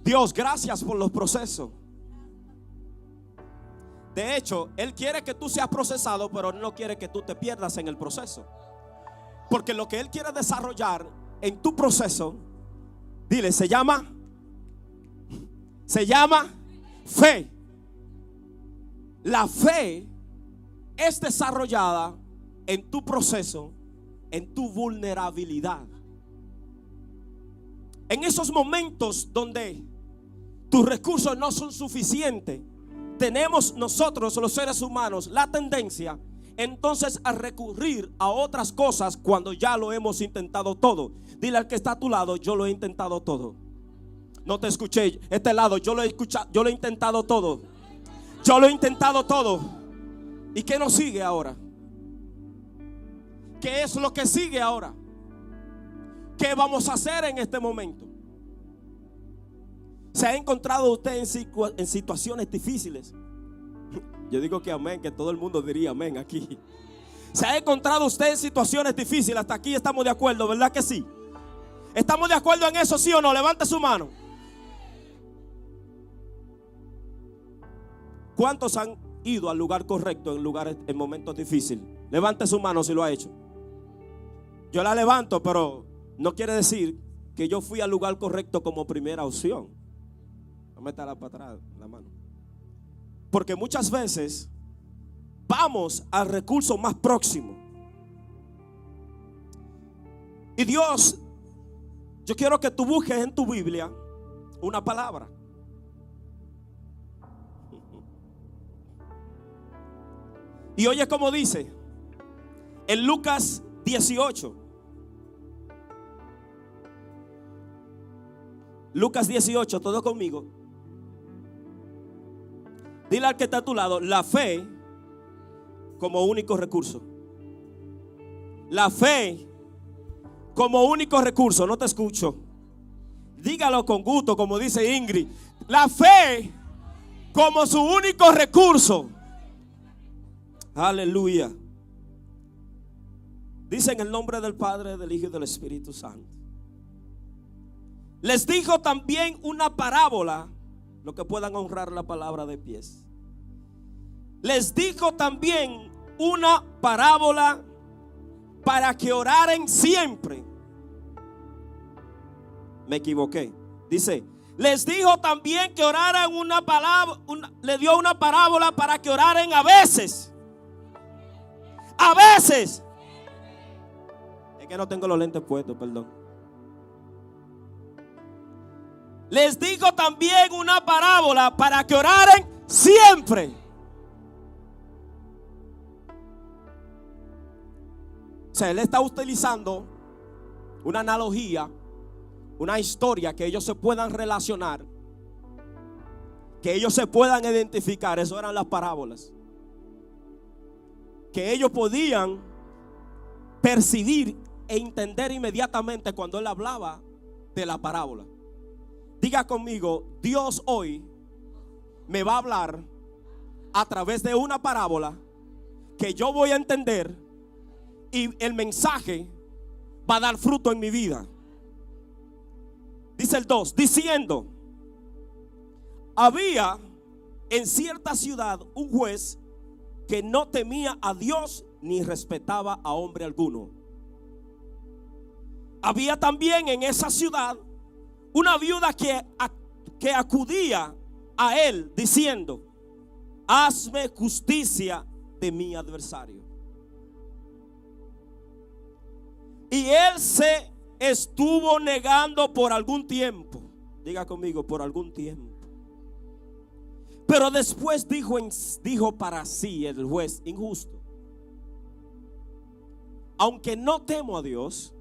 Dios, gracias por los procesos. De hecho, Él quiere que tú seas procesado, pero no quiere que tú te pierdas en el proceso. Porque lo que Él quiere desarrollar en tu proceso, dile, se llama fe. La fe es desarrollada en tu proceso, en tu vulnerabilidad. En esos momentos donde tus recursos no son suficientes, tenemos nosotros los seres humanos la tendencia entonces a recurrir a otras cosas cuando ya lo hemos intentado todo. Dile al que está a tu lado, yo lo he intentado todo. No te escuché, este lado, yo lo he escuchado, yo lo he intentado todo. Yo lo he intentado todo. ¿Y qué nos sigue ahora? ¿Qué es lo que sigue ahora? ¿Qué vamos a hacer en este momento? ¿Se ha encontrado usted en situaciones difíciles? Yo digo que amén, que todo el mundo diría amén aquí. ¿Se ha encontrado usted en situaciones difíciles? Hasta aquí estamos de acuerdo, ¿verdad que sí? ¿Estamos de acuerdo en eso, sí o no? Levante su mano. ¿Cuántos han ido al lugar correcto en momentos difíciles? Levante su mano si lo ha hecho. Yo la levanto, pero no quiere decir que yo fui al lugar correcto como primera opción. No me para atrás la mano. Porque muchas veces vamos al recurso más próximo. Y Dios, yo quiero que tú busques en tu Biblia una palabra. Y oye cómo dice en Lucas 18. Lucas 18, todo conmigo. Dile al que está a tu lado, la fe como único recurso. La fe como único recurso. No te escucho. Dígalo con gusto, como dice Ingrid. La fe como su único recurso. Aleluya. Dice en el nombre del Padre, del Hijo y del Espíritu Santo. Les dijo también una parábola. Los que puedan honrar la palabra de pies. Les dijo también una parábola para que oraran siempre. Me equivoqué. Dice, les dijo también que oraran una palabra, le dio una parábola para que oraran a veces. A veces. Es que no tengo los lentes puestos, perdón. Les digo también una parábola para que oraran siempre. O sea, él está utilizando una analogía, una historia que ellos se puedan relacionar, que ellos se puedan identificar. Eso eran las parábolas. Que ellos podían percibir e entender inmediatamente cuando él hablaba de la parábola. Diga conmigo, Dios hoy me va a hablar a través de una parábola que yo voy a entender y el mensaje va a dar fruto en mi vida. Dice el 2, diciendo, había en cierta ciudad un juez que no temía a Dios ni respetaba a hombre alguno. Había también en esa ciudad una viuda que acudía a él diciendo, hazme justicia de mi adversario. Y él se estuvo negando por algún tiempo. Diga conmigo, por algún tiempo. Pero después dijo para sí el juez injusto, aunque no temo a Dios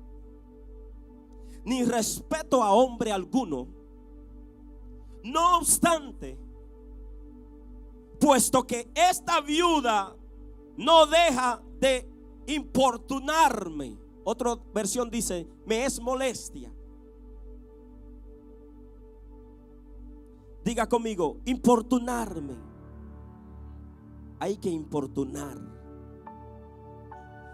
ni respeto a hombre alguno, no obstante, puesto que esta viuda no deja de importunarme, otra versión dice, me es molestia. Diga conmigo, importunarme. Hay que importunar.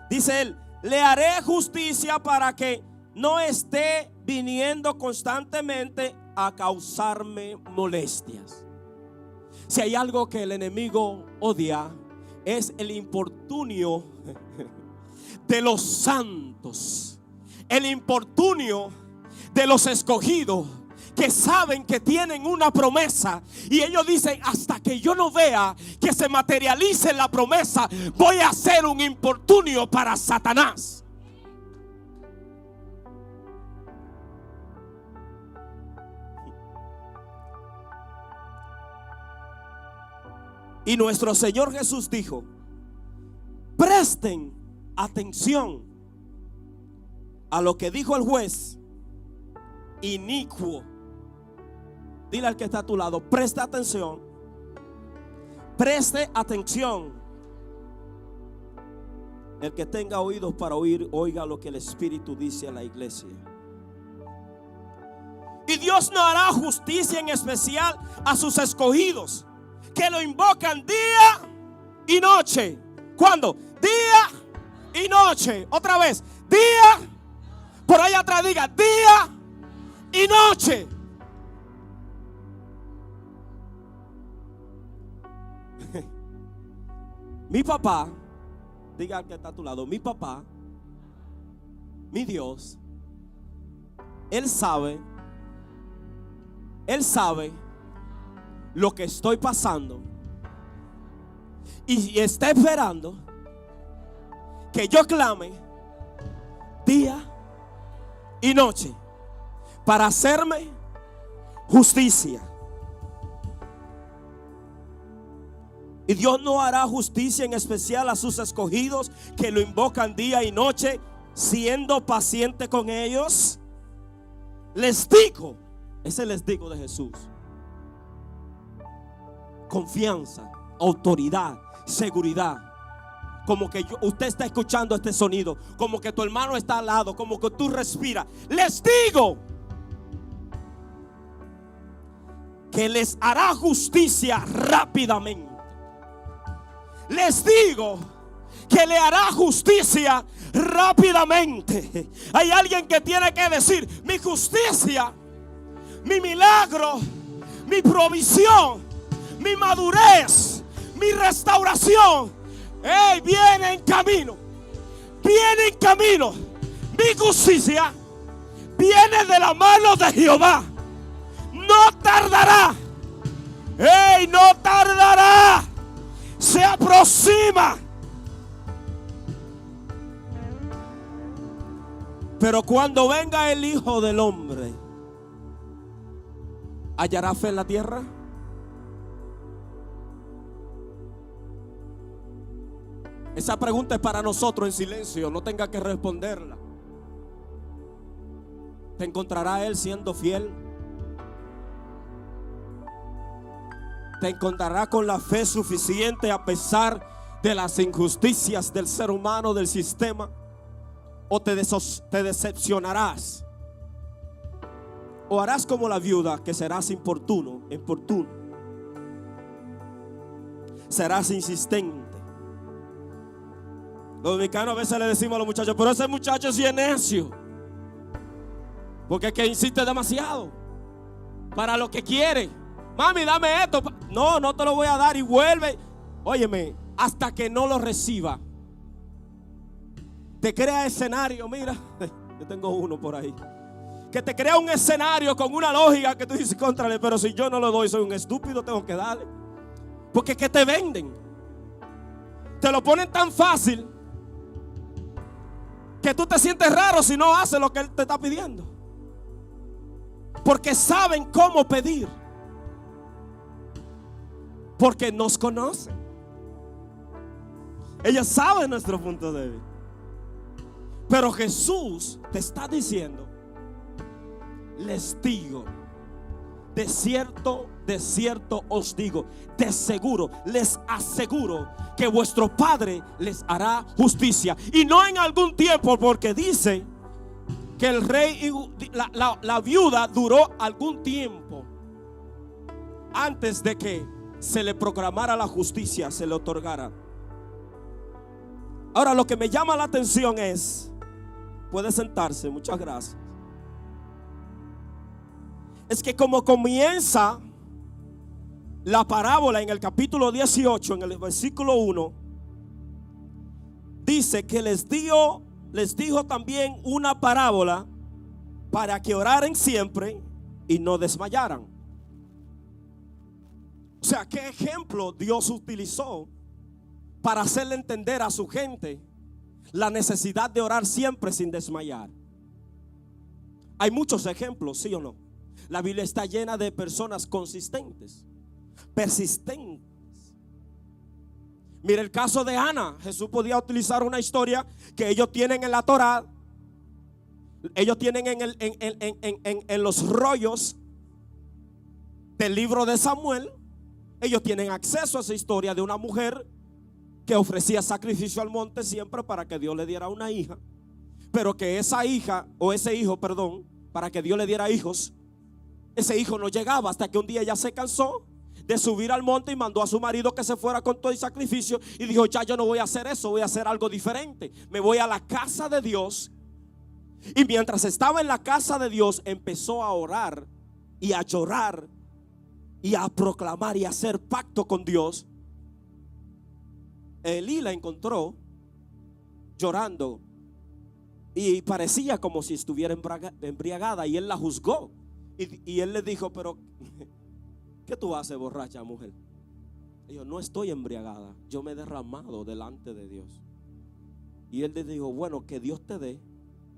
Dice él, le haré justicia para que no esté viniendo constantemente a causarme molestias. Si hay algo que el enemigo odia, es el importunio de los santos, el importunio de los escogidos, que saben que tienen una promesa y ellos dicen: hasta que yo no vea que se materialice la promesa, voy a hacer un importunio para Satanás. Y nuestro Señor Jesús dijo: presten atención a lo que dijo el juez inicuo. Dile al que está a tu lado: preste atención. Preste atención. El que tenga oídos para oír, oiga lo que el Espíritu dice a la iglesia. Y Dios no hará justicia en especial a sus escogidos, que lo invocan día y noche. ¿Cuándo? Día y noche. Otra vez, día. Por ahí atrás diga: día y noche. Mi papá, diga al que está a tu lado: mi papá, mi Dios, Él sabe lo que estoy pasando y está esperando que yo clame día y noche para hacerme justicia. Y Dios no hará justicia en especial a sus escogidos, que lo invocan día y noche, siendo paciente con ellos. Les digo, ese les digo de Jesús: confianza, autoridad, seguridad. Como que usted está escuchando este sonido, como que tu hermano está al lado, como que tú respiras. Les digo que les hará justicia rápidamente. Les digo que le hará justicia rápidamente. Hay alguien que tiene que decir: mi justicia, mi milagro, mi provisión, mi madurez, mi restauración, viene en camino. Viene en camino. Mi justicia viene de la mano de Jehová. No tardará. No tardará. Se aproxima. Pero cuando venga el Hijo del Hombre, ¿hallará fe en la tierra? Esa pregunta es para nosotros en silencio, no tenga que responderla. ¿Te encontrará Él siendo fiel? ¿Te encontrará con la fe suficiente a pesar de las injusticias del ser humano, del sistema? ¿O te decepcionarás? ¿O harás como la viuda, que serás importuno? Serás insistente. Los dominicanos a veces le decimos a los muchachos: pero ese muchacho sí es necio, porque es que insiste demasiado para lo que quiere. Mami, dame esto. No, no te lo voy a dar. Y vuelve. Óyeme, hasta que no lo reciba. Te crea escenario. Mira, yo tengo uno por ahí que te crea un escenario con una lógica que tú dices: contrale, pero si yo no lo doy, soy un estúpido, tengo que darle. Porque es que te venden, te lo ponen tan fácil que tú te sientes raro si no haces lo que Él te está pidiendo. Porque saben cómo pedir. Porque nos conocen. Ellos saben nuestro punto débil. Pero Jesús te está diciendo: les digo, de cierto os digo, de seguro, les aseguro que vuestro Padre les hará justicia. Y no en algún tiempo, porque dice que el rey, la viuda duró algún tiempo antes de que se le proclamara la justicia, se le otorgara. Ahora, lo que me llama la atención es, puede sentarse, muchas gracias. es que como comienza la parábola en el capítulo 18, en el versículo 1, dice que les dijo también una parábola para que oraran siempre y no desmayaran. O sea, ¿qué ejemplo Dios utilizó para hacerle entender a su gente la necesidad de orar siempre sin desmayar? Hay muchos ejemplos, ¿sí o no? La Biblia está llena de personas consistentes, persistentes. Mira el caso de Ana. Jesús podía utilizar una historia que ellos tienen en la Torá. Ellos tienen en los rollos del libro de Samuel. Ellos tienen acceso a esa historia de una mujer que ofrecía sacrificio al monte siempre para que Dios le diera una hija. Pero que esa hija, o ese hijo, perdón, para que Dios le diera hijos, ese hijo no llegaba hasta que un día ella se cansó de subir al monte y mandó a su marido que se fuera con todo el sacrificio y dijo: ya yo no voy a hacer eso, voy a hacer algo diferente. Me voy a la casa de Dios. Y mientras estaba en la casa de Dios, empezó a orar y a llorar y a proclamar y a hacer pacto con Dios. Elí la encontró llorando y parecía como si estuviera embriagada, y él la juzgó y él le dijo: pero ¿qué tú haces, borracha mujer? Dijo: no estoy embriagada, yo me he derramado delante de Dios. Y él le dijo: bueno, que Dios te dé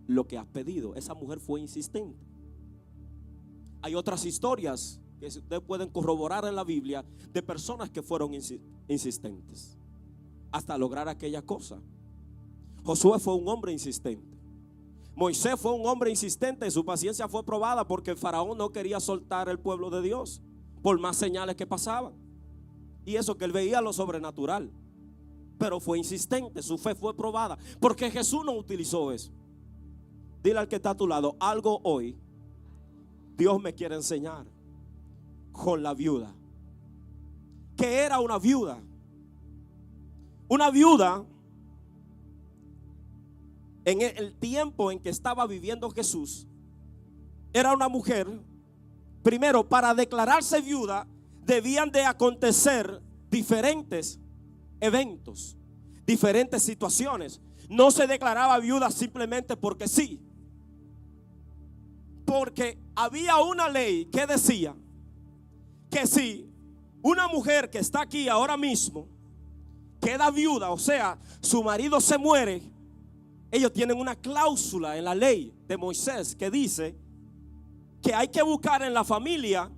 lo que has pedido. Esa mujer fue insistente. Hay otras historias que ustedes pueden corroborar en la Biblia de personas que fueron insistentes hasta lograr aquella cosa. Josué fue un hombre insistente. Moisés fue un hombre insistente. Su paciencia fue probada porque el faraón no quería soltar el pueblo de Dios por más señales que pasaban. Y eso que él veía lo sobrenatural, pero fue insistente. Su fe fue probada porque Jesús no utilizó eso. Dile al que está a tu lado: algo hoy Dios me quiere enseñar con la viuda. ¿Qué era una viuda? Una viuda, en el tiempo en que estaba viviendo Jesús, era una mujer. Primero, para declararse viuda debían de acontecer diferentes eventos, diferentes situaciones. No se declaraba viuda simplemente porque sí, porque había una ley que decía que si una mujer que está aquí ahora mismo queda viuda, o sea, su marido se muere, ellos tienen una cláusula en la ley de Moisés que dice que hay que buscar en la familia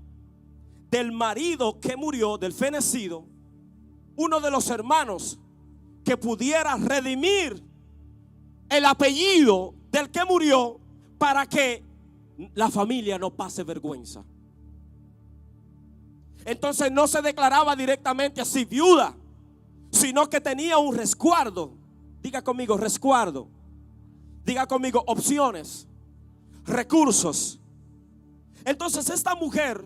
del marido que murió, del fenecido, uno de los hermanos que pudiera redimir el apellido del que murió, para que la familia no pase vergüenza. Entonces no se declaraba directamente así viuda, sino que tenía un resguardo. Diga conmigo: resguardo. Diga conmigo: opciones, recursos. Entonces esta mujer,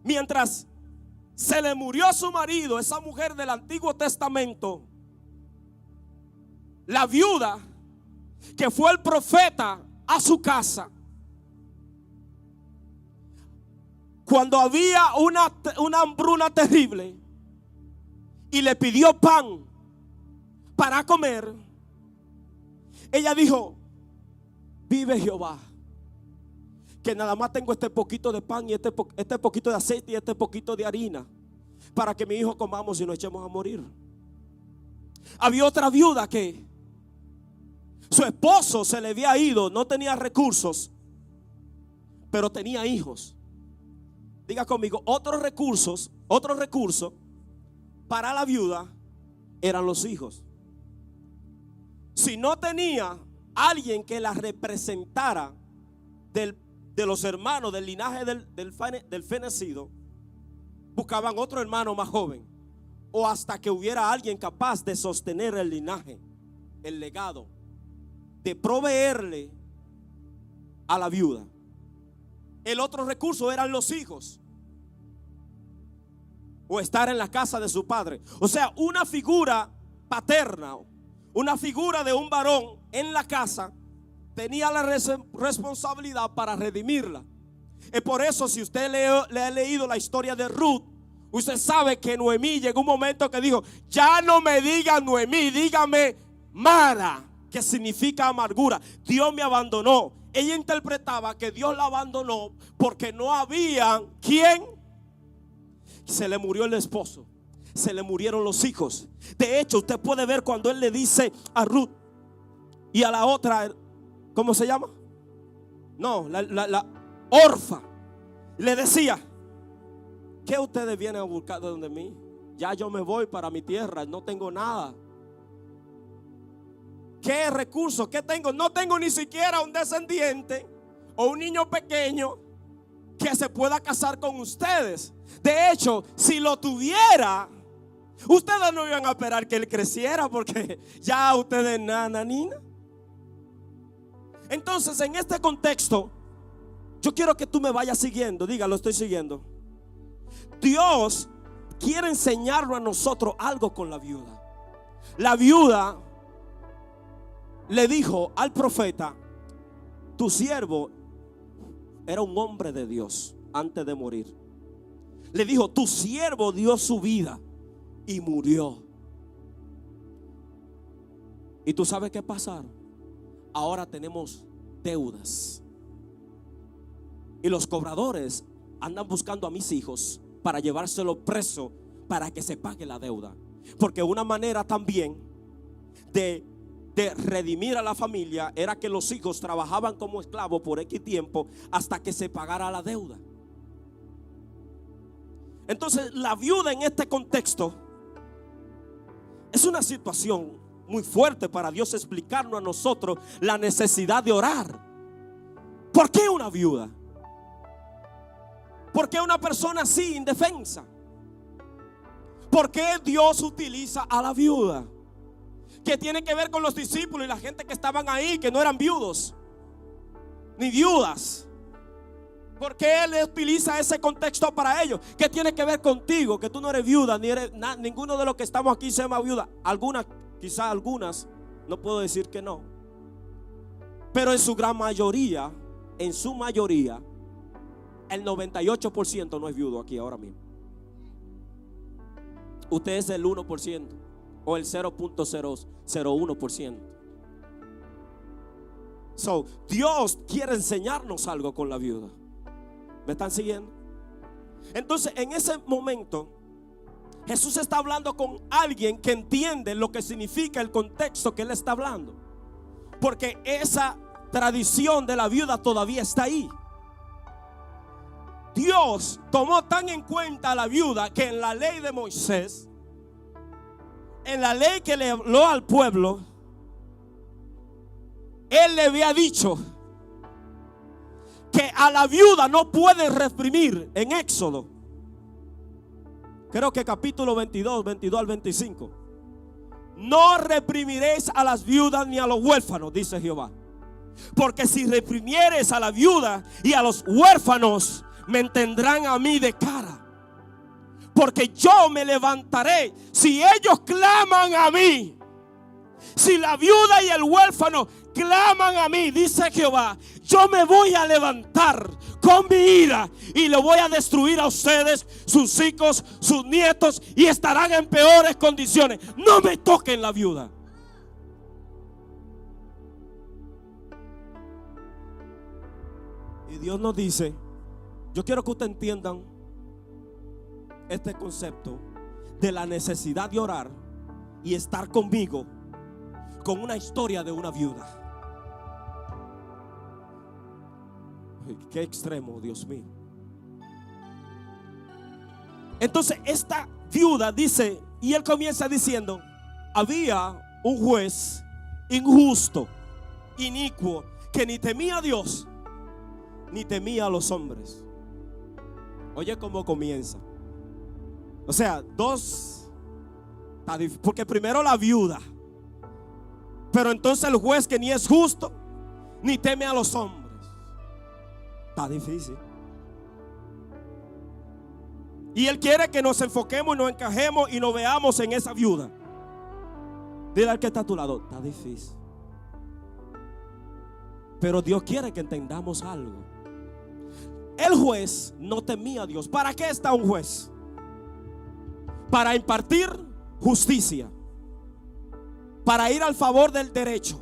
mientras se le murió su marido, esa mujer del Antiguo Testamento, la viuda que fue el profeta a su casa, cuando había una hambruna terrible y le pidió pan para comer, ella dijo: vive Jehová, que nada más tengo este poquito de pan y este poquito de aceite y este poquito de harina, para que mi hijo comamos y nos echemos a morir. Había otra viuda que su esposo se le había ido, no tenía recursos, pero tenía hijos. Diga conmigo: otro recurso para la viuda eran los hijos. Si no tenía alguien que la representara de los hermanos del linaje del fenecido, buscaban otro hermano más joven, o hasta que hubiera alguien capaz de sostener el linaje, el legado, de proveerle a la viuda. El otro recurso eran los hijos, o estar en la casa de su padre. O sea, una figura paterna, una figura de un varón en la casa tenía la responsabilidad para redimirla. Es por eso, si usted le ha leído la historia de Ruth, usted sabe que Noemí llegó un momento que dijo: ya no me digan Noemí, dígame Mara, que significa amargura. Dios me abandonó. Ella interpretaba que Dios la abandonó porque no había quien. Se le murió el esposo, se le murieron los hijos. De hecho, usted puede ver cuando él le dice a Ruth y a la otra, ¿cómo se llama? No, la Orfa, le decía: ¿qué ustedes vienen a buscar de donde mí? Ya yo me voy para mi tierra, no tengo nada. ¿Qué recursos? ¿Qué tengo? No tengo ni siquiera un descendiente o un niño pequeño que se pueda casar con ustedes. De hecho, si lo tuviera, ustedes no iban a esperar que él creciera, porque ya ustedes nana, nina. Entonces, en este contexto, yo quiero que tú me vayas siguiendo. Dígalo, estoy siguiendo. Dios quiere enseñarnos a nosotros algo con la viuda. La viuda le dijo al profeta: tu siervo era un hombre de Dios antes de morir. Le dijo: tu siervo dio su vida y murió. ¿Y tú sabes qué pasaron? Ahora tenemos deudas. Y los cobradores andan buscando a mis hijos para llevárselo preso para que se pague la deuda. Porque una manera también de redimir a la familia era que los hijos trabajaban como esclavos por X tiempo hasta que se pagara la deuda. Entonces, la viuda en este contexto es una situación muy fuerte para Dios explicarnos a nosotros la necesidad de orar. ¿Por qué una viuda? ¿Por qué una persona así indefensa? ¿Por qué Dios utiliza a la viuda? Que tiene que ver con los discípulos y la gente que estaban ahí, que no eran viudos ni viudas. ¿Por qué Él utiliza ese contexto para ellos? ¿Qué tiene que ver contigo? Que tú no eres viuda, ni eres ninguno de los que estamos aquí se llama viuda. Algunas, quizás algunas, no puedo decir que no, pero en su gran mayoría, el 98% no es viudo aquí ahora mismo. Usted es el 1% o el 0.001%. So, Dios quiere enseñarnos algo con la viuda. ¿Me están siguiendo? Entonces, en ese momento, Jesús está hablando con alguien que entiende lo que significa el contexto que Él está hablando. Porque esa tradición de la viuda todavía está ahí. Dios tomó tan en cuenta a la viuda que en la ley de Moisés, en la ley que le habló al pueblo, Él le había dicho que a la viuda no puede reprimir. En Éxodo, creo que capítulo 22 al 25: no reprimiréis a las viudas ni a los huérfanos, dice Jehová, porque si reprimieres a la viuda y a los huérfanos, me tendrán a mí de cara, porque yo me levantaré. Si ellos claman a mí, si la viuda y el huérfano claman a mí, dice Jehová, yo me voy a levantar con mi ira y le voy a destruir a ustedes, sus hijos, sus nietos, y estarán en peores condiciones. No me toquen la viuda. Y Dios nos dice: yo quiero que ustedes entiendan este concepto de la necesidad de orar y estar conmigo con una historia de una viuda. Qué extremo, Dios mío. Entonces esta viuda dice, y él comienza diciendo: había un juez injusto, inicuo, que ni temía a Dios ni temía a los hombres. Oye cómo comienza. O sea, porque primero la viuda, pero entonces el juez que ni es justo ni teme a los hombres. Está difícil. Y Él quiere que nos enfoquemos y nos encajemos y nos veamos en esa viuda. Dile al que está a tu lado: está difícil. Pero Dios quiere que entendamos algo. El juez no temía a Dios. ¿Para qué está un juez? Para impartir justicia, para ir al favor del derecho,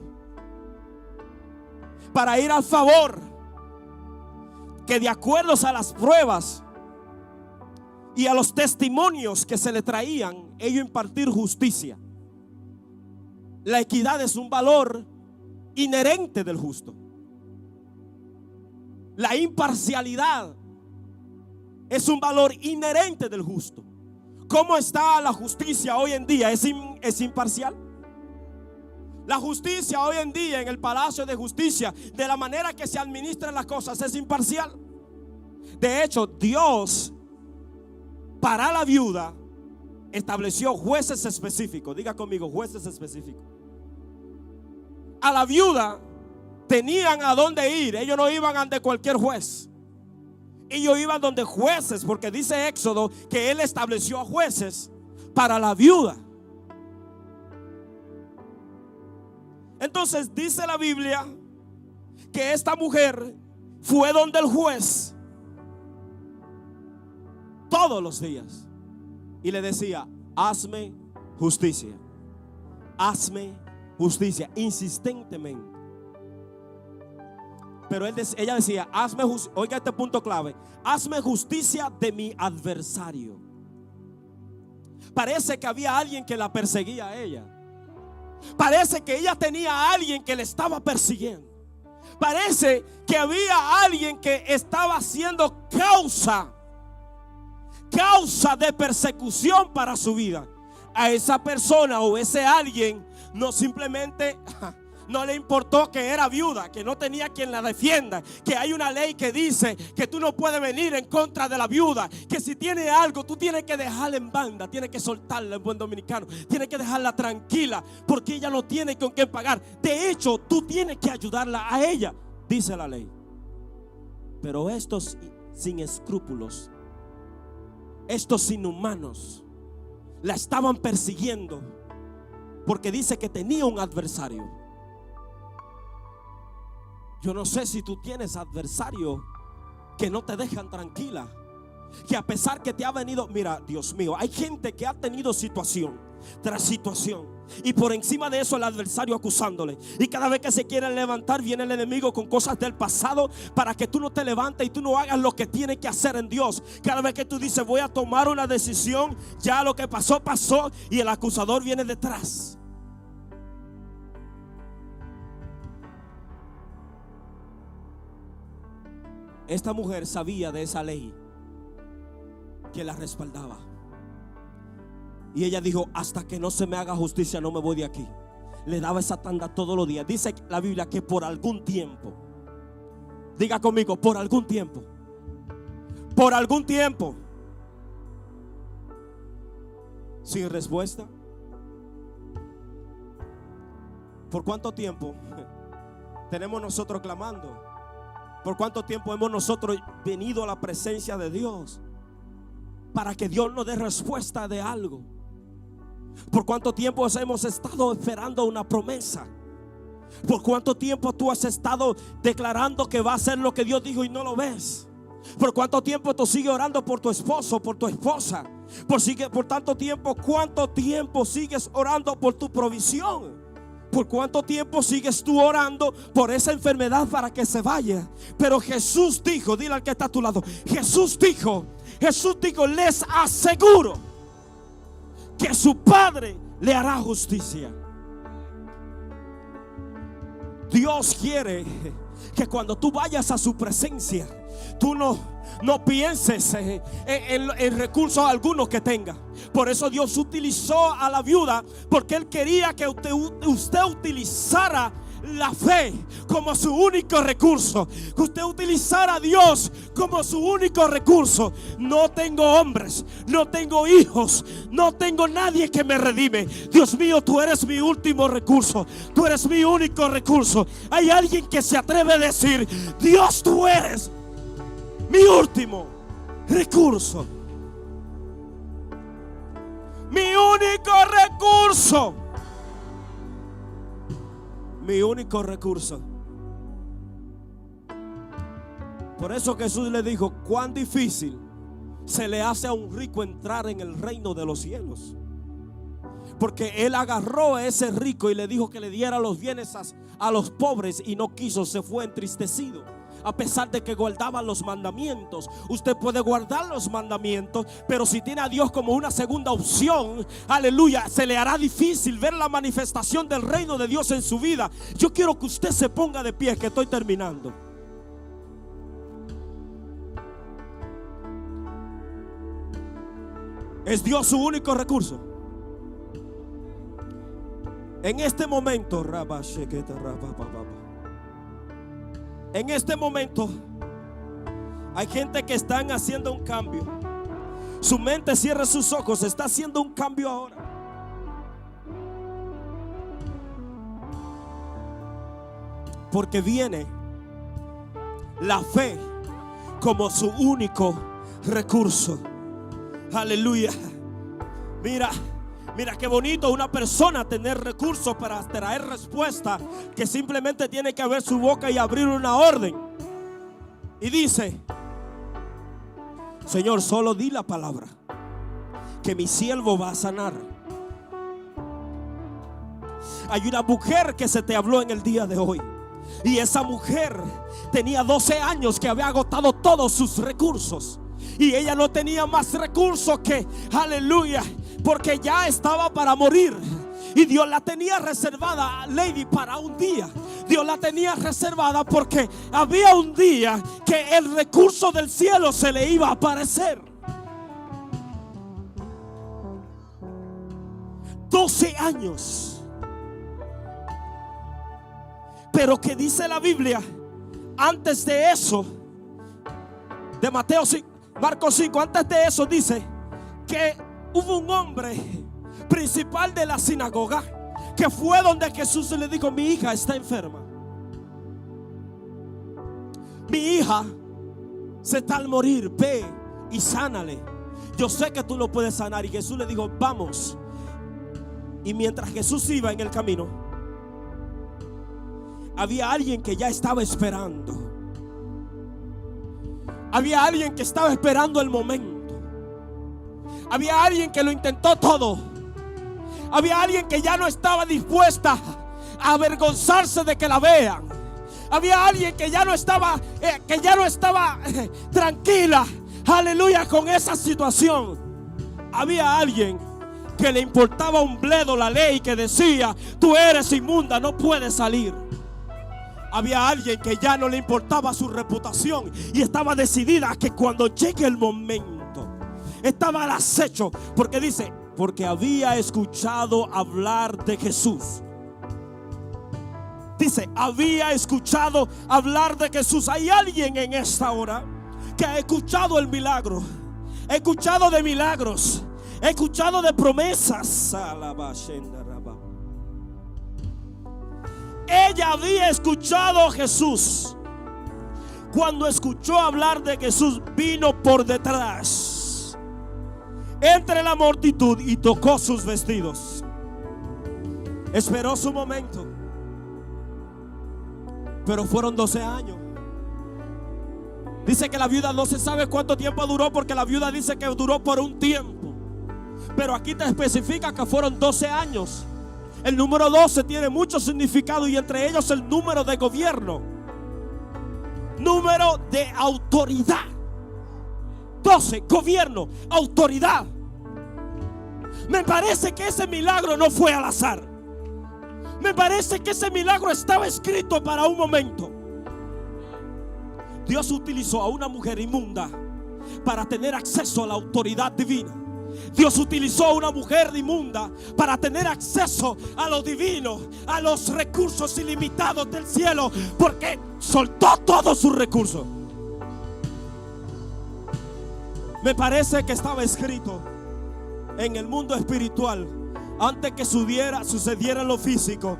para ir al favor que de acuerdo a las pruebas y a los testimonios que se le traían, ellos impartir justicia. La equidad es un valor inherente del justo. La imparcialidad es un valor inherente del justo. ¿Cómo está la justicia hoy en día? ¿Es imparcial? La justicia hoy en día en el Palacio de Justicia, de la manera que se administran las cosas, es imparcial. De hecho, Dios para la viuda estableció jueces específicos. Diga conmigo, jueces específicos. A la viuda tenían a dónde ir. Ellos no iban ante cualquier juez. Ellos iban donde jueces, porque dice Éxodo que él estableció jueces para la viuda. Entonces dice la Biblia que esta mujer fue donde el juez todos los días y le decía: hazme justicia, hazme justicia, insistentemente. Pero ella decía: hazme justicia. Oiga este punto clave: hazme justicia de mi adversario. Parece que había alguien que la perseguía a ella. Parece que ella tenía a alguien que le estaba persiguiendo. Parece que había alguien que estaba haciendo causa de persecución para su vida. A esa persona o ese alguien no simplemente no le importó que era viuda, que no tenía quien la defienda, que hay una ley que dice que tú no puedes venir en contra de la viuda, que si tiene algo tú tienes que dejarla en banda, tienes que soltarla en buen dominicano, tienes que dejarla tranquila porque ella no tiene con qué pagar. De hecho, tú tienes que ayudarla a ella, dice la ley. Pero estos sin escrúpulos, estos inhumanos, la estaban persiguiendo porque dice que tenía un adversario. Yo no sé si tú tienes adversarios que no te dejan tranquila, que a pesar que te ha venido, mira, Dios mío, hay gente que ha tenido situación tras situación y por encima de eso el adversario acusándole, y cada vez que se quieren levantar viene el enemigo con cosas del pasado para que tú no te levantes y tú no hagas lo que tienes que hacer en Dios. Cada vez que tú dices voy a tomar una decisión, ya lo que pasó, pasó, y el acusador viene detrás. Esta mujer sabía de esa ley que la respaldaba. Y ella dijo: hasta que no se me haga justicia no me voy de aquí. Le daba esa tanda todos los días. Dice la Biblia que por algún tiempo. Diga conmigo, por algún tiempo. Por algún tiempo. Sin respuesta. ¿Por cuánto tiempo tenemos nosotros clamando? ¿Por cuánto tiempo hemos nosotros venido a la presencia de Dios para que Dios nos dé respuesta de algo? ¿Por cuánto tiempo hemos estado esperando una promesa? ¿Por cuánto tiempo tú has estado declarando que va a hacer lo que Dios dijo y no lo ves? ¿Por cuánto tiempo tú sigues orando por tu esposo, por tu esposa? Por tanto tiempo, ¿cuánto tiempo sigues orando por tu provisión? ¿Por cuánto tiempo sigues tú orando por esa enfermedad para que se vaya? Pero Jesús dijo, dile al que está a tu lado, Jesús dijo, les aseguro que su Padre le hará justicia. Dios quiere que cuando tú vayas a su presencia, tú no pienses en recursos algunos que tenga. Por eso Dios utilizó a la viuda, porque Él quería que usted utilizara la fe como su único recurso, que usted utilizara a Dios como su único recurso. No tengo hombres, no tengo hijos, no tengo nadie que me redime. Dios mío, tú eres mi último recurso, tú eres mi único recurso. Hay alguien que se atreve a decir: Dios, tú eres mi último recurso, mi único recurso, mi único recurso. Por eso Jesús le dijo: cuán difícil se le hace a un rico entrar en el reino de los cielos. Porque él agarró a ese rico y le dijo que le diera los bienes a los pobres, y no quiso, se fue entristecido. A pesar de que guardaba los mandamientos. Usted puede guardar los mandamientos, pero si tiene a Dios como una segunda opción, aleluya, se le hará difícil ver la manifestación del reino de Dios en su vida. Yo quiero que usted se ponga de pie, que estoy terminando. ¿Es Dios su único recurso? En este momento, en este momento hay gente que están haciendo un cambio. Su mente cierra sus ojos, está haciendo un cambio ahora. Porque viene la fe como su único recurso. Aleluya. Mira qué bonito una persona tener recursos para traer respuesta, que simplemente tiene que abrir su boca y abrir una orden. Y dice: Señor, solo di la palabra, que mi siervo va a sanar. Hay una mujer que se te habló en el día de hoy, y esa mujer tenía 12 años que había agotado todos sus recursos. Y ella no tenía más recursos que, aleluya, porque ya estaba para morir. Y Dios la tenía reservada, Lady, para un día. Dios la tenía reservada porque había un día que el recurso del cielo se le iba a aparecer. 12 años. Pero que dice la Biblia, antes de eso, de Mateo 5, Marcos 5, antes de eso dice que hubo un hombre principal de la sinagoga que fue donde Jesús le dijo: mi hija está enferma, mi hija se está al morir, ve y sánale, yo sé que tú lo puedes sanar. Y Jesús le dijo: vamos. Y mientras Jesús iba en el camino, había alguien que ya estaba esperando. Había alguien que estaba esperando el momento. Había alguien que lo intentó todo. Había alguien que ya no estaba dispuesta a avergonzarse de que la vean. Había alguien que ya no estaba tranquila, aleluya, con esa situación. Había alguien que le importaba un bledo la ley, que decía: tú eres inmunda, no puedes salir. Había alguien que ya no le importaba su reputación y estaba decidida a que cuando llegue el momento, estaba al acecho, porque dice: porque había escuchado hablar de Jesús. Dice: había escuchado hablar de Jesús. Hay alguien en esta hora que ha escuchado el milagro, ha escuchado de milagros, ha escuchado de promesas. Ella había escuchado a Jesús. Cuando escuchó hablar de Jesús, vino por detrás, entre la multitud, y tocó sus vestidos. Esperó su momento. Pero fueron 12 años. Dice que la viuda no se sabe cuánto tiempo duró, porque la viuda dice que duró por un tiempo, pero aquí te especifica que fueron 12 años. El número 12 tiene mucho significado, y entre ellos el número de gobierno, número de autoridad. 12, gobierno, autoridad. Me parece que ese milagro no fue al azar. Me parece que ese milagro estaba escrito para un momento. Dios utilizó a una mujer inmunda para tener acceso a la autoridad divina. Dios utilizó a una mujer inmunda para tener acceso a lo divino, a los recursos ilimitados del cielo, porque soltó todos sus recursos. Me parece que estaba escrito en el mundo espiritual antes que sucediera en lo físico.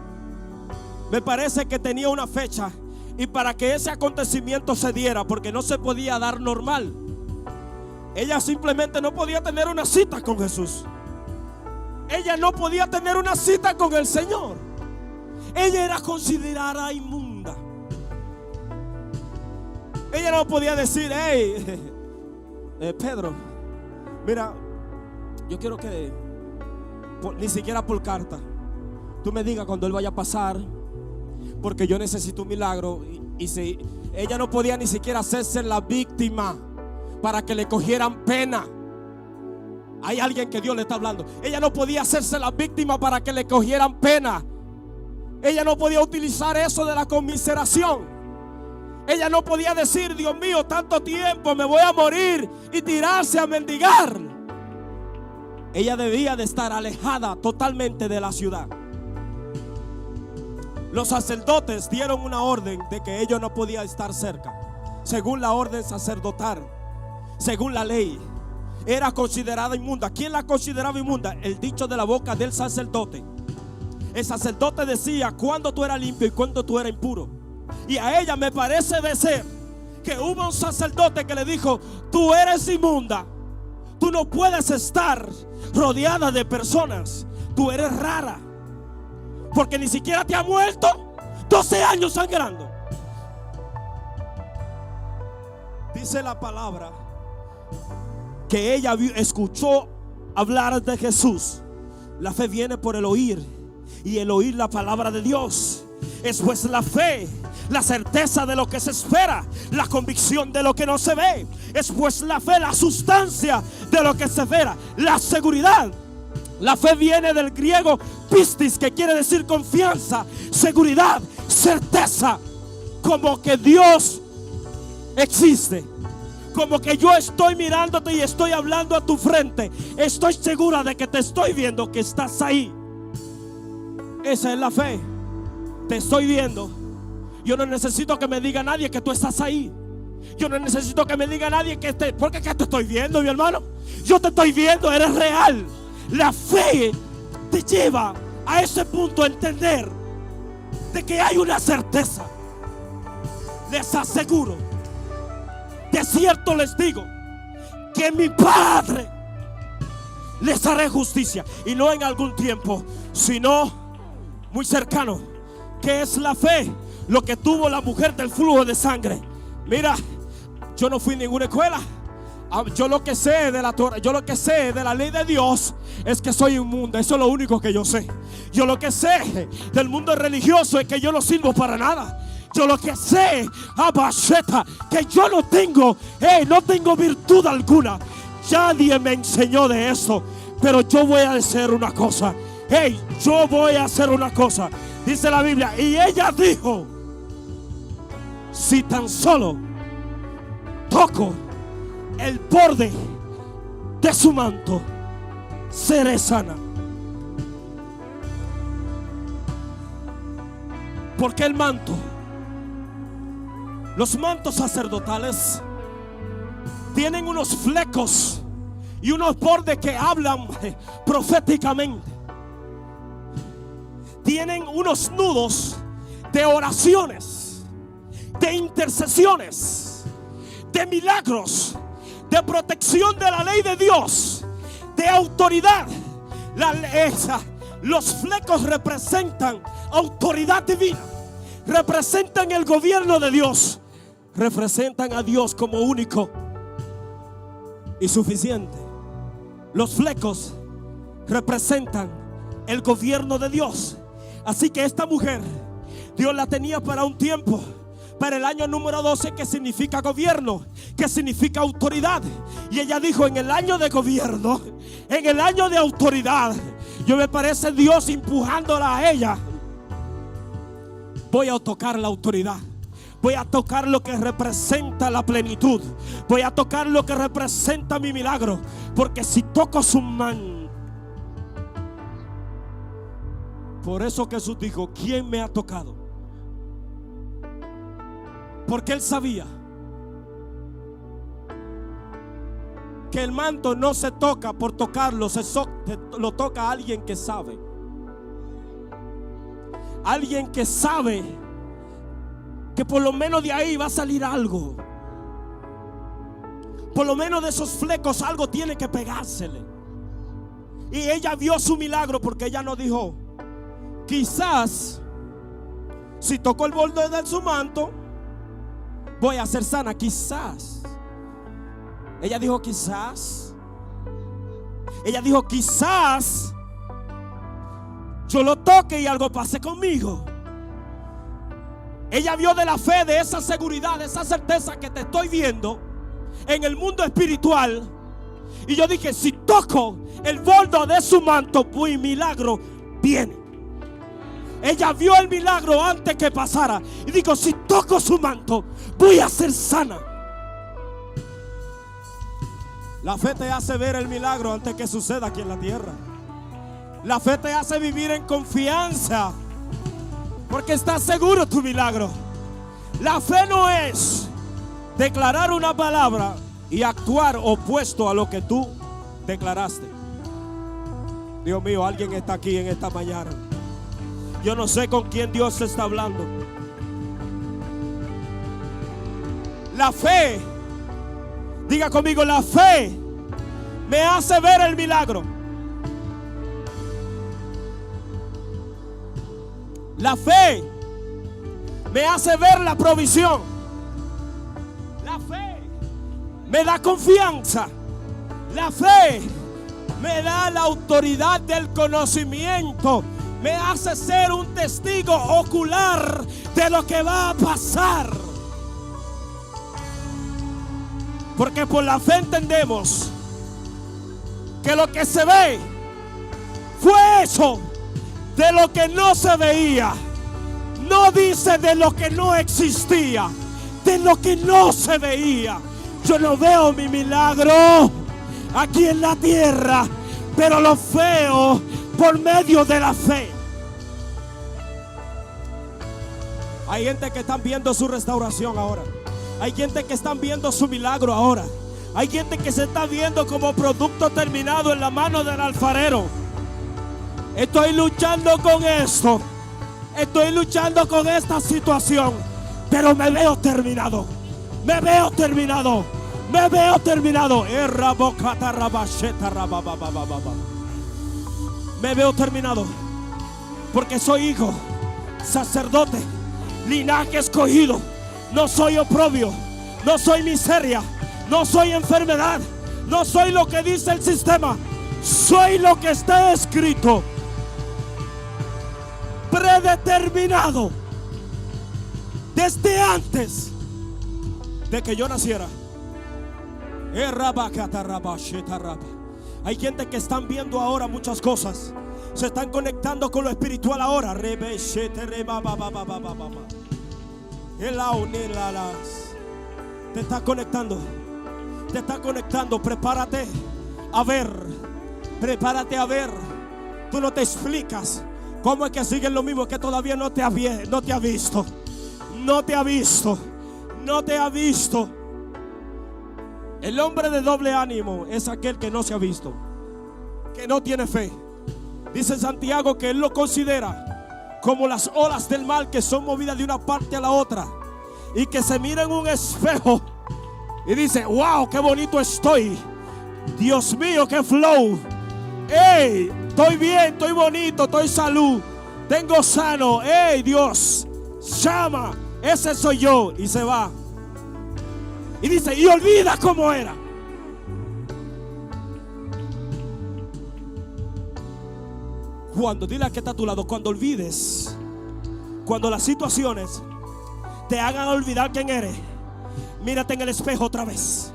Me parece que tenía una fecha, y para que ese acontecimiento se diera, porque no se podía dar normal, ella simplemente no podía tener una cita con Jesús. Ella no podía tener una cita con el Señor. Ella era considerada inmunda. Ella no podía decir: hey, Pedro, mira, yo quiero que ni siquiera por carta tú me digas cuando él vaya a pasar, porque yo necesito un milagro. Y si ella no podía ni siquiera hacerse la víctima para que le cogieran pena. Hay alguien que Dios le está hablando. Ella no podía hacerse la víctima para que le cogieran pena. Ella no podía utilizar eso de la conmiseración. Ella no podía decir: Dios mío, tanto tiempo, me voy a morir, y tirarse a mendigar. Ella debía de estar alejada totalmente de la ciudad. Los sacerdotes dieron una orden de que ella no podía estar cerca. Según la orden sacerdotal, según la ley, era considerada inmunda. ¿Quién la consideraba inmunda? El dicho de la boca del sacerdote. El sacerdote decía cuándo tú eras limpio y cuándo tú eras impuro. Y a ella me parece de ser que hubo un sacerdote que le dijo: tú eres inmunda, tú no puedes estar rodeada de personas, tú eres rara, porque ni siquiera te ha muerto, 12 años sangrando. Dice la palabra que ella escuchó hablar de Jesús. La fe viene por el oír, y el oír la palabra de Dios. Es pues la fe, la certeza de lo que se espera, la convicción de lo que no se ve. Es pues la fe, la sustancia de lo que se espera, la seguridad. La fe viene del griego pistis, que quiere decir confianza, seguridad, certeza. Como que Dios existe, como que yo estoy mirándote y estoy hablando a tu frente. Estoy segura de que te estoy viendo, que estás ahí. Esa es la fe. Te estoy viendo. Yo no necesito que me diga nadie que tú estás ahí. Yo no necesito que me diga nadie que porque que te estoy viendo, mi hermano. Yo te estoy viendo, eres real. La fe te lleva a ese punto a entender de que hay una certeza. Les aseguro, de cierto les digo, que mi Padre les haré justicia. Y no en algún tiempo, sino muy cercano. ¿Qué es la fe? Lo que tuvo la mujer del flujo de sangre. Mira, yo no fui a ninguna escuela. Yo lo que sé de la Torah, yo lo que sé de la ley de Dios es que soy inmunda. Eso es lo único que yo sé. Yo lo que sé del mundo religioso es que yo no sirvo para nada. Yo lo que sé, Abasheta, que yo no tengo virtud alguna. Nadie me enseñó de eso. Pero yo voy a hacer una cosa. Yo voy a hacer una cosa. Dice la Biblia, y ella dijo: si tan solo toco el borde de su manto, seré sana. Porque el manto, los mantos sacerdotales tienen unos flecos y unos bordes que hablan proféticamente. Tienen unos nudos de oraciones, de intercesiones, de milagros, de protección de la ley de Dios, de autoridad. Los flecos representan autoridad divina, representan el gobierno de Dios, representan a Dios como único y suficiente. Los flecos representan el gobierno de Dios. Así que esta mujer, Dios la tenía para un tiempo, para el año número 12, que significa gobierno, que significa autoridad. Y ella dijo: en el año de gobierno, en el año de autoridad, yo me parece Dios empujándola a ella. Voy a tocar la autoridad. Voy a tocar lo que representa la plenitud. Voy a tocar lo que representa mi milagro. Porque si toco su mano. Por eso Jesús dijo: ¿quién me ha tocado? Porque él sabía que el manto no se toca por tocarlo, lo toca alguien que sabe. Alguien que sabe que por lo menos de ahí va a salir algo. Por lo menos de esos flecos algo tiene que pegársele. Y ella vio su milagro, porque ella no dijo: quizás si tocó el borde de su manto, voy a ser sana. Quizás. Ella dijo quizás. Ella dijo quizás yo lo toque y algo pase conmigo. Ella vio de la fe, de esa seguridad, de esa certeza que te estoy viendo en el mundo espiritual. Y yo dije, si toco el borde de su manto, pues milagro viene. Ella vio el milagro antes que pasara y dijo, si toco su manto, voy a ser sana. La fe te hace ver el milagro antes que suceda aquí en la tierra. La fe te hace vivir en confianza porque estás seguro de tu milagro. La fe no es declarar una palabra y actuar opuesto a lo que tú declaraste. Dios mío, alguien está aquí en esta mañana. Yo no sé con quién Dios está hablando. La fe, diga conmigo, la fe me hace ver el milagro. La fe me hace ver la provisión. La fe me da confianza. La fe me da la autoridad del conocimiento. Me hace ser un testigo ocular de lo que va a pasar. Porque por la fe entendemos que lo que se ve fue hecho de lo que no se veía. No dice de lo que no existía, de lo que no se veía. Yo no veo mi milagro aquí en la tierra, pero lo veo por medio de la fe. Hay gente que están viendo su restauración ahora. Hay gente que están viendo su milagro ahora. Hay gente que se está viendo como producto terminado en la mano del alfarero. Estoy luchando con esto. Estoy luchando con esta situación. Pero me veo terminado. Me veo terminado. Me veo terminado. Me veo terminado. Porque soy hijo, sacerdote, linaje escogido. No soy oprobio. No soy miseria. No soy enfermedad. No soy lo que dice el sistema. Soy lo que está escrito. Predeterminado desde antes de que yo naciera. Hay gente que están viendo ahora muchas cosas. Se están conectando con lo espiritual ahora. Te está conectando. Te está conectando. Prepárate a ver. Prepárate a ver. Tú no te explicas cómo es que siguen lo mismo, que todavía no te ha visto. No te ha visto. No te ha visto. El hombre de doble ánimo es aquel que no se ha visto, que no tiene fe. Dice Santiago que él lo considera como las olas del mar que son movidas de una parte a la otra, y que se mira en un espejo y dice, wow, qué bonito estoy. Dios mío, qué flow. Hey, estoy bien, estoy bonito, estoy salud, tengo sano. Hey, Dios, llama, ese soy yo. Y se va. Y dice, y olvida cómo era. Cuando, dile a que está a tu lado, cuando olvides, cuando las situaciones te hagan olvidar quién eres, mírate en el espejo otra vez.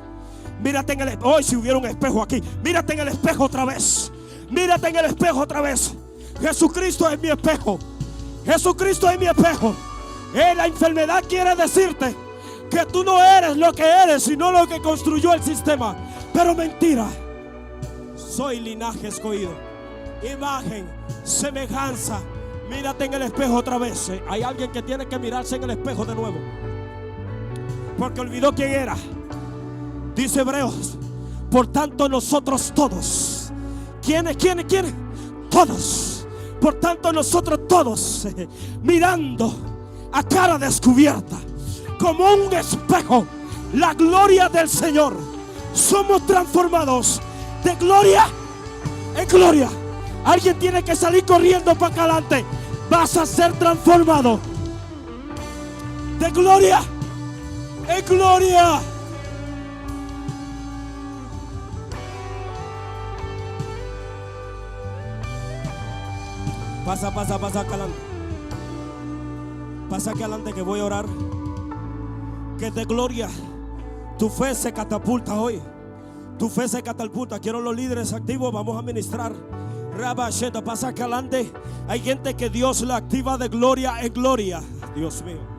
Mírate en el espejo. Hoy si hubiera un espejo aquí, mírate en el espejo otra vez. Mírate en el espejo otra vez. Jesucristo es mi espejo. Jesucristo es mi espejo. La enfermedad quiere decirte que tú no eres lo que eres, sino lo que construyó el sistema. Pero mentira. Soy linaje escogido, imagen, semejanza. Mírate en el espejo otra vez. Hay alguien que tiene que mirarse en el espejo de nuevo, porque olvidó quién era. Dice Hebreos, por tanto nosotros todos. ¿Quiénes? Todos. Por tanto nosotros todos, mirando a cara descubierta, como un espejo, la gloria del Señor, somos transformados de gloria en gloria. Alguien tiene que salir corriendo para acá adelante. Vas a ser transformado de gloria en gloria. Pasa acá adelante. Pasa acá adelante que voy a orar. Que de gloria tu fe se catapulta hoy. Tu fe se catapulta. Quiero los líderes activos. Vamos a ministrar. Rabasheta, pasa acá adelante. Hay gente que Dios la activa de gloria en gloria. Dios mío.